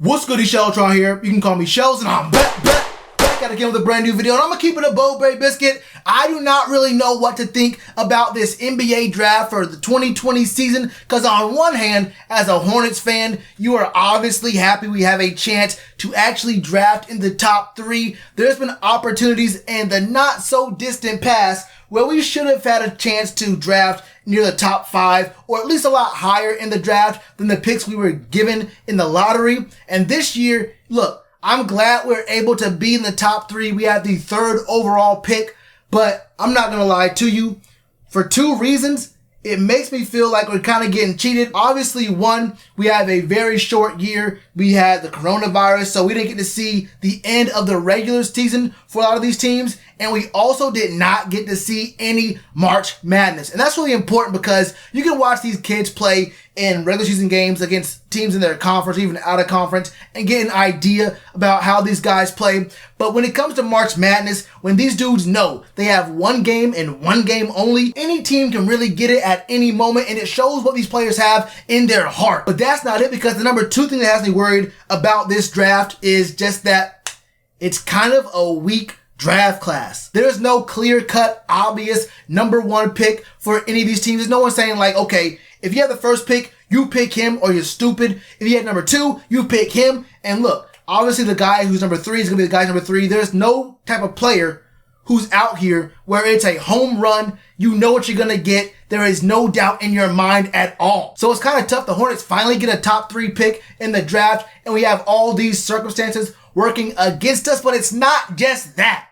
What's good, Shellitronnn here. You can call me Shells, and I'm back again with a brand new video, and I'm gonna keep it a Bowberry biscuit. I do not really know what to think about this NBA draft for the 2020 season, because on one hand, as a Hornets fan, you are obviously happy we have a chance to actually draft in the top 3. There's been opportunities in the not so distant past where we should have had a chance to draft near the top 5, or at least a lot higher in the draft than the picks we were given in the lottery. And this year, look, I'm glad we're able to be in the top 3. We have the 3rd overall pick, but I'm not going to lie to you. For 2 reasons, it makes me feel like we're kind of getting cheated. Obviously, one, we have a very short year. We had the coronavirus, so we didn't get to see the end of the regular season for a lot of these teams. And we also did not get to see any March Madness. And that's really important because you can watch these kids play in regular season games against teams in their conference, even out of conference, and get an idea about how these guys play. But when it comes to March Madness, when these dudes know they have one game and one game only, any team can really get it at any moment, and it shows what these players have in their heart. But that's not it, because the number 2 thing that has me worried about this draft is just that it's kind of a weak draft class. There's no clear-cut, obvious number 1 pick for any of these teams. There's no one saying like, okay, if you have the first pick, you pick him or you're stupid. If you had number 2, you pick him. And look, obviously the guy who's number 3 is going to be the guy number 3. There's no type of player who's out here where it's a home run. You know what you're going to get. There is no doubt in your mind at all. So it's kind of tough. The Hornets finally get a top 3 pick in the draft, and we have all these circumstances working against us. But it's not just that.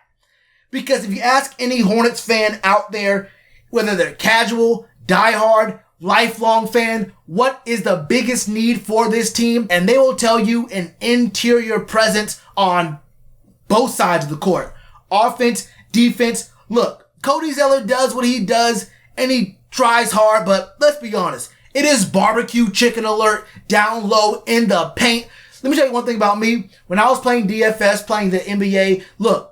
Because if you ask any Hornets fan out there, whether they're casual, diehard, lifelong fan, what is the biggest need for this team? And they will tell you an interior presence on both sides of the court. Offense, defense. Look, Cody Zeller does what he does, and he tries hard, but let's be honest. It is barbecue chicken alert down low in the paint. Let me tell you one thing about me. When I was playing DFS, playing the NBA, look,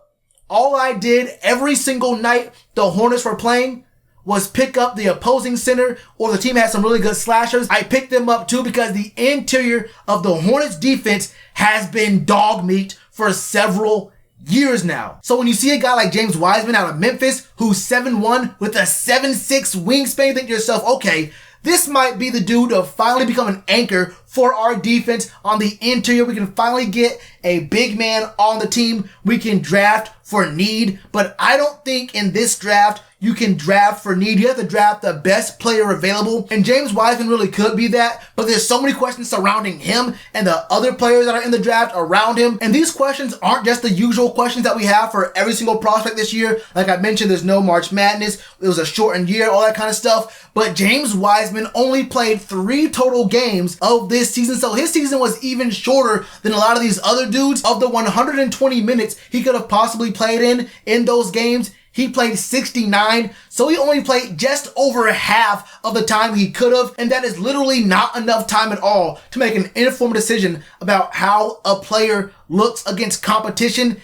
all I did every single night the Hornets were playing was pick up the opposing center, or the team had some really good slashers. I picked them up too because the interior of the Hornets defense has been dog meat for several years now. So when you see a guy like James Wiseman out of Memphis who's 7'1" with a 7'6" wingspan, you think to yourself, okay, this might be the dude to finally become an anchor for our defense on the interior. We can finally get a big man on the team. We can draft for need, but I don't think in this draft you can draft for need. You have to draft the best player available, and James Wiseman really could be that, but there's so many questions surrounding him and the other players that are in the draft around him, and these questions aren't just the usual questions that we have for every single prospect this year. Like I mentioned, there's no March Madness, it was a shortened year, all that kind of stuff, but James Wiseman only played 3 total games of this season, so his season was even shorter than a lot of these other dudes. Of the 120 minutes he could have possibly played in those games, he played 69, so he only played just over half of the time he could have, and that is literally not enough time at all to make an informed decision about how a player looks against competition.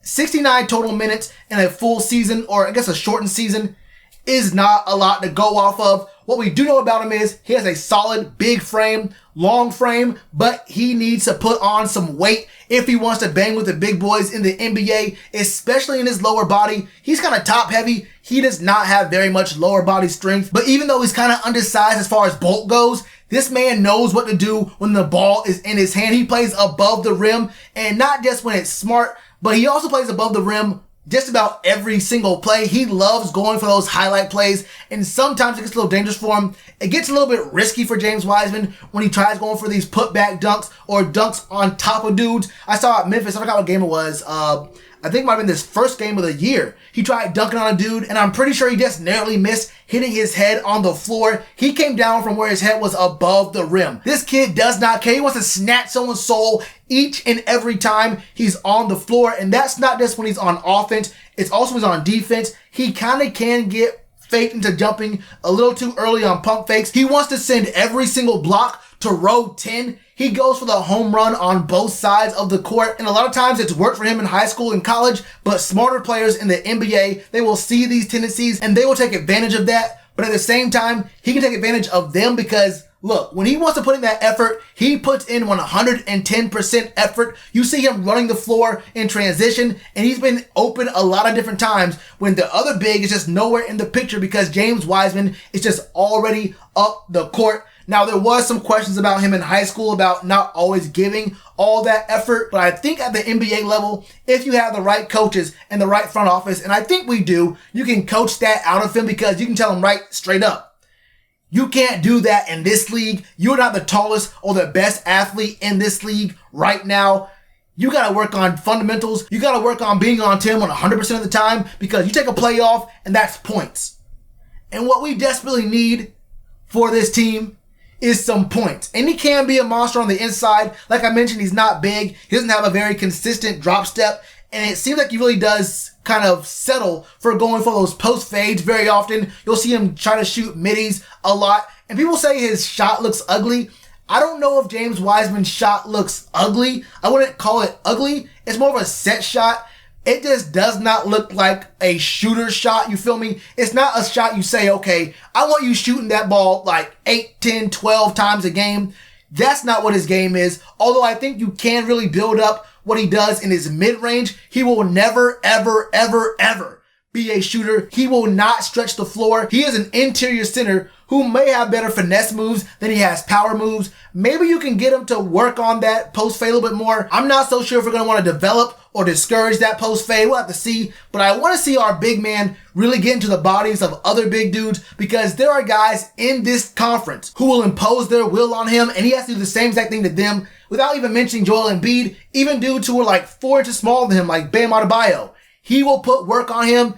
69 total minutes in a full season, or I guess a shortened season, is not a lot to go off of. What we do know about him is he has a solid big frame, long frame, but he needs to put on some weight if he wants to bang with the big boys in the NBA, especially in his lower body. He's kind of top heavy. He does not have very much lower body strength, but even though he's kind of undersized as far as bulk goes, this man knows what to do when the ball is in his hand. He plays above the rim, and not just when it's smart, but he also plays above the rim just about every single play. He loves going for those highlight plays, and sometimes it gets a little dangerous for him. It gets a little bit risky for James Wiseman when he tries going for these putback dunks or dunks on top of dudes. I saw at Memphis, I forgot what game it was. I think it might have been this first game of the year. He tried dunking on a dude, and I'm pretty sure he just narrowly missed hitting his head on the floor. He came down from where his head was above the rim. This kid does not care. He wants to snatch someone's soul each and every time he's on the floor, and that's not just when he's on offense. It's also when he's on defense. He kind of can get faked into jumping a little too early on pump fakes. He wants to send every single block to row 10. He goes for the home run on both sides of the court, and a lot of times it's worked for him in high school and college, but smarter players in the NBA, they will see these tendencies and they will take advantage of that. But at the same time, he can take advantage of them because Look, when he wants to put in that effort, he puts in 110% effort. You see him running the floor in transition, and he's been open a lot of different times when the other big is just nowhere in the picture because James Wiseman is just already up the court. Now, there was some questions about him in high school about not always giving all that effort, but I think at the NBA level, if you have the right coaches and the right front office, and I think we do, you can coach that out of him because you can tell him right straight up. You can't do that in this league. You're not the tallest or the best athlete in this league right now. You got to work on fundamentals. You got to work on being on Tim 100% of the time because you take a playoff and that's points. And what we desperately need for this team is some points. And he can be a monster on the inside. Like I mentioned, he's not big. He doesn't have a very consistent drop step. And it seems like he really does kind of settle for going for those post fades very often. You'll see him try to shoot middies a lot. And people say his shot looks ugly. I don't know if James Wiseman's shot looks ugly. I wouldn't call it ugly. It's more of a set shot. It just does not look like a shooter shot. You feel me? It's not a shot you say, okay, I want you shooting that ball like 8, 10, 12 times a game. That's not what his game is. Although I think you can really build up what he does in his mid-range. He will never, ever, ever, ever be a shooter. He will not stretch the floor. He is an interior center who may have better finesse moves than he has power moves. Maybe you can get him to work on that post fade a little bit more. I'm not so sure if we're going to want to develop or discourage that post fade. We'll have to see. But I want to see our big man really get into the bodies of other big dudes because there are guys in this conference who will impose their will on him and he has to do the same exact thing to them without even mentioning Joel Embiid. Even dudes who are like 4 inches smaller than him, like Bam Adebayo. He will put work on him.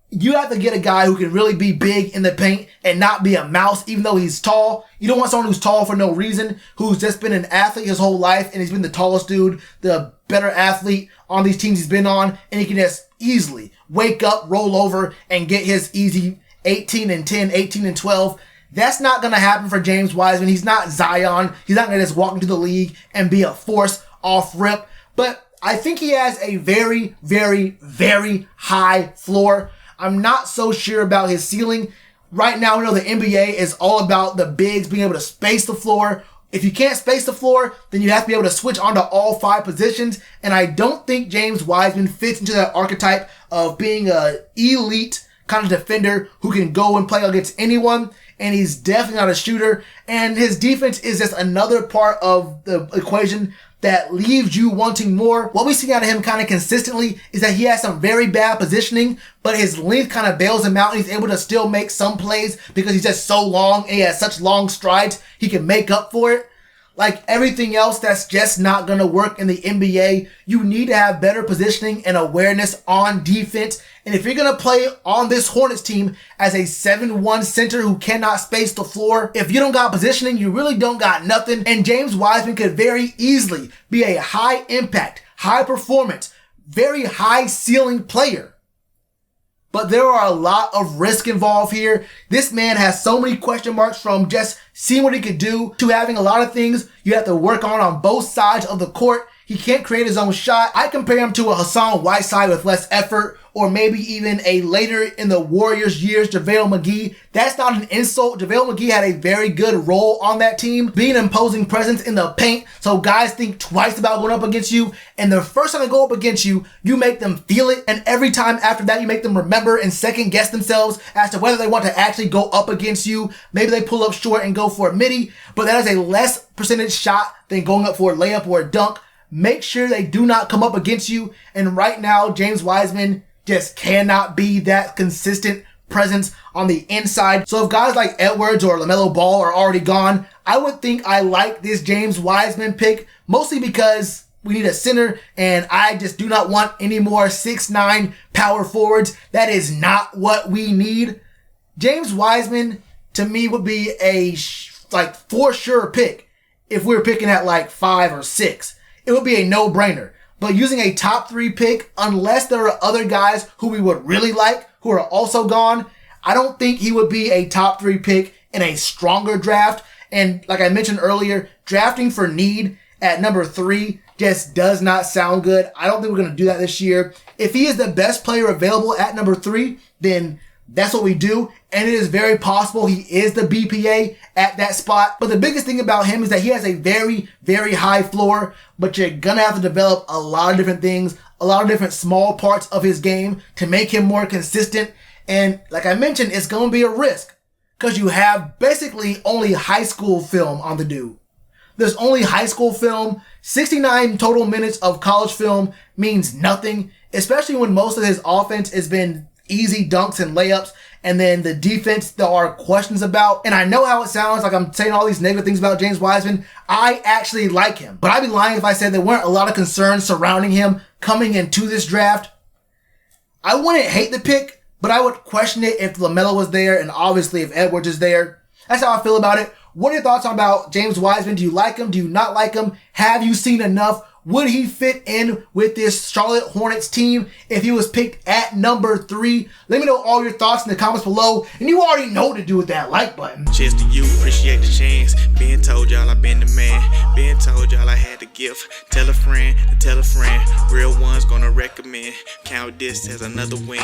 You have to get a guy who can really be big in the paint and not be a mouse, even though he's tall. You don't want someone who's tall for no reason, who's just been an athlete his whole life, and he's been the tallest dude, the better athlete on these teams he's been on, and he can just easily wake up, roll over, and get his easy 18 and 10, 18 and 12. That's not going to happen for James Wiseman. He's not Zion. He's not going to just walk into the league and be a force off rip. But I think he has a very, very, very high floor. I'm not so sure about his ceiling. Right now, we know the NBA is all about the bigs being able to space the floor. If you can't space the floor, then you have to be able to switch onto all 5 positions. And I don't think James Wiseman fits into that archetype of being an elite kind of defender who can go and play against anyone. And he's definitely not a shooter. And his defense is just another part of the equation that leaves you wanting more. What we see out of him kind of consistently is that he has some very bad positioning, but his length kind of bails him out and he's able to still make some plays because he's just so long and he has such long strides, he can make up for it. Like everything else that's just not going to work in the NBA, you need to have better positioning and awareness on defense. And if you're going to play on this Hornets team as a 7-1 center who cannot space the floor, if you don't got positioning, you really don't got nothing. And James Wiseman could very easily be a high impact, high performance, very high ceiling player. But there are a lot of risk involved here. This man has so many question marks from just seeing what he could do to having a lot of things you have to work on both sides of the court. He can't create his own shot. I compare him to a Hassan Whiteside with less effort, or maybe even a later in the Warriors years JaVale McGee. That's not an insult. JaVale McGee had a very good role on that team, being an imposing presence in the paint, so guys think twice about going up against you, and the first time they go up against you, you make them feel it, and every time after that, you make them remember and second guess themselves as to whether they want to actually go up against you. Maybe they pull up short and go for a midi, but that is a less percentage shot than going up for a layup or a dunk. Make sure they do not come up against you, and right now, James Wiseman just cannot be that consistent presence on the inside. So if guys like Edwards or LaMelo Ball are already gone, I would think I like this James Wiseman pick, mostly because we need a center, and I just do not want any more 6'9" power forwards. That is not what we need. James Wiseman, to me, would be a for sure pick if we were picking at like 5 or 6. It would be a no-brainer. But using a top 3 pick, unless there are other guys who we would really like, who are also gone, I don't think he would be a top 3 pick in a stronger draft. And like I mentioned earlier, drafting for need at number 3 just does not sound good. I don't think we're going to do that this year. If he is the best player available at number 3, then that's what we do. and it is very possible he is the BPA at that spot. But the biggest thing about him is that he has a very, very high floor, but you're gonna have to develop a lot of different things, a lot of different small parts of his game to make him more consistent. And like I mentioned, it's gonna be a risk because you have basically only high school film on the dude. There's only high school film. 69 total minutes of college film means nothing, especially when most of his offense has been easy dunks and layups, and then the defense there are questions about. And I know how it sounds like I'm saying all these negative things about James Wiseman. I actually like him, but I'd be lying if I said there weren't a lot of concerns surrounding him coming into this draft. I wouldn't hate the pick, but I would question it if LaMelo was there, and obviously if Edwards is there. That's how I feel about it. What are your thoughts about James Wiseman? Do you like him? Do you not like him? Have you seen enough? Would he fit in with this Charlotte Hornets team if he was picked at number 3? Let me know all your thoughts in the comments below. And you already know what to do with that like button. Cheers to you, appreciate the chance. Been told y'all I been the man. Been told y'all I had the gift. Tell a friend to tell a friend. Real ones gonna recommend. Count this as another win.